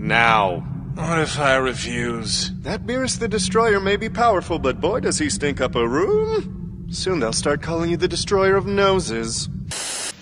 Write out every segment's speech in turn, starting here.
Now. What if I refuse? That Beerus the Destroyer may be powerful, but boy does he stink up a room. Soon they'll start calling you the Destroyer of Noses.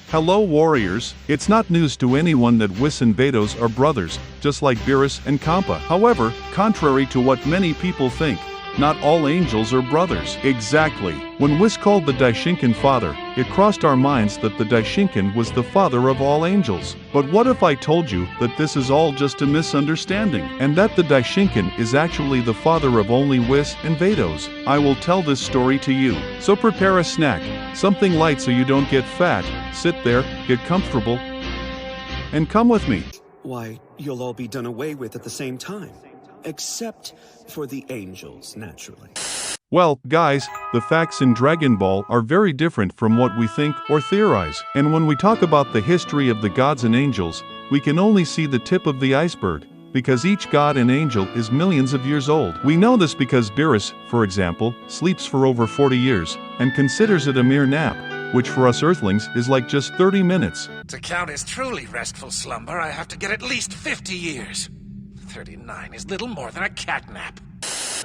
Hello warriors, it's not news to anyone that Whis and Vados are brothers, just like Beerus and Kampa. However, contrary to what many people think, not all angels are brothers. Exactly. When Whis called the Daishinkan father, it crossed our minds that the Daishinkan was the father of all angels. But what if I told you that this is all just a misunderstanding, and that the Daishinkan is actually the father of only Whis and Vados? I will tell this story to you. So prepare a snack, something light so you don't get fat, sit there, get comfortable, and come with me. Why, you'll all be done away with at the same time. Except for the angels, naturally. Well, guys, the facts in Dragon Ball are very different from what we think or theorize. And when we talk about the history of the gods and angels, we can only see the tip of the iceberg, because each god and angel is millions of years old. We know this because Beerus, for example, sleeps for over 40 years, and considers it a mere nap, which for us Earthlings is like just 30 minutes. To count as truly restful slumber, I have to get at least 50 years. 39 is little more than a catnap.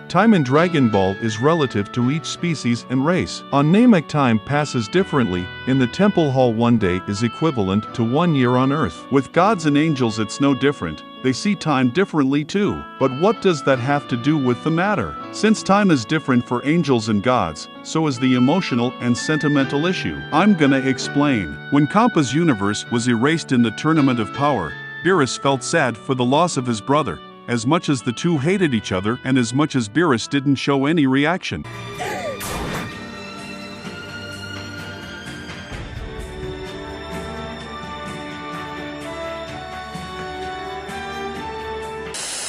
Time in Dragon Ball is relative to each species and race. On Namek, time passes differently. In the Temple Hall, one day is equivalent to 1 year on Earth. With gods and angels it's no different. They see time differently too. But what does that have to do with the matter? Since time is different for angels and gods, so is the emotional and sentimental issue. I'm gonna explain. When Kampa's universe was erased in the Tournament of Power, Beerus felt sad for the loss of his brother, as much as the two hated each other and as much as Beerus didn't show any reaction.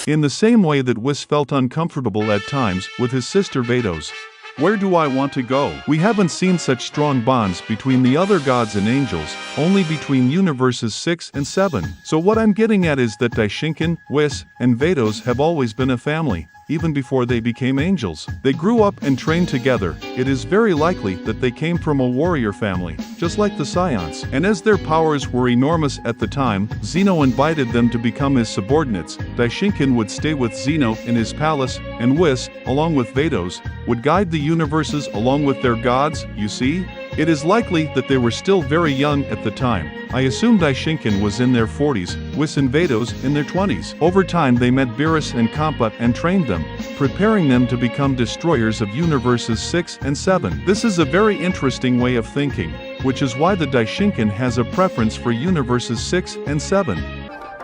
In the same way that Whis felt uncomfortable at times with his sister Vados. Where do I want to go? We haven't seen such strong bonds between the other gods and angels, only between universes 6 and 7. So what I'm getting at is that Daishinkan, Whis, and Vados have always been a family, even before they became angels. They grew up and trained together. It is very likely that they came from a warrior family, just like the Scions. And as their powers were enormous at the time, Zeno invited them to become his subordinates. Daishinkan would stay with Zeno in his palace, and Whis, along with Vados, would guide the universes along with their gods, you see? It is likely that they were still very young at the time. I assume Daishinkan was in their 40s, Whis and Vados in their 20s. Over time they met Beerus and Kampa and trained them, preparing them to become destroyers of universes 6 and 7. This is a very interesting way of thinking, which is why the Daishinkan has a preference for universes 6 and 7.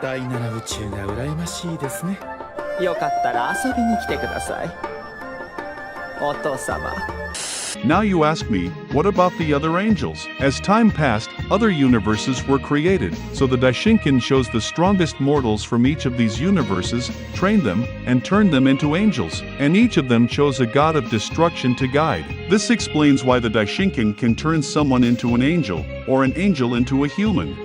第七宇宙が羨ましいですね。よかったら遊びに来てください。お父様。 Now you ask me, what about the other angels? As time passed, other universes were created, so the Daishinkan chose the strongest mortals from each of these universes, trained them, and turned them into angels. And each of them chose a god of destruction to guide. This explains why the Daishinkan can turn someone into an angel, or an angel into a human.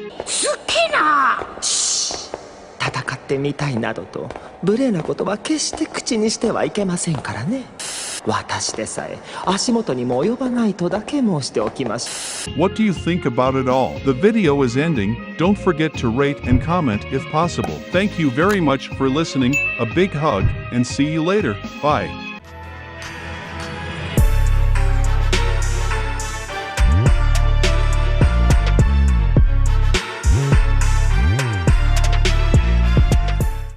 戦ってみたいなどと無礼なことは決して口にしてはいけませんからね。私でさえ足元にも及ばないとだけ申しておきます。 What do you think about it all? The video is ending. Don't forget to rate and comment if possible. Thank you very much for listening. A big hug, and see you later. Bye.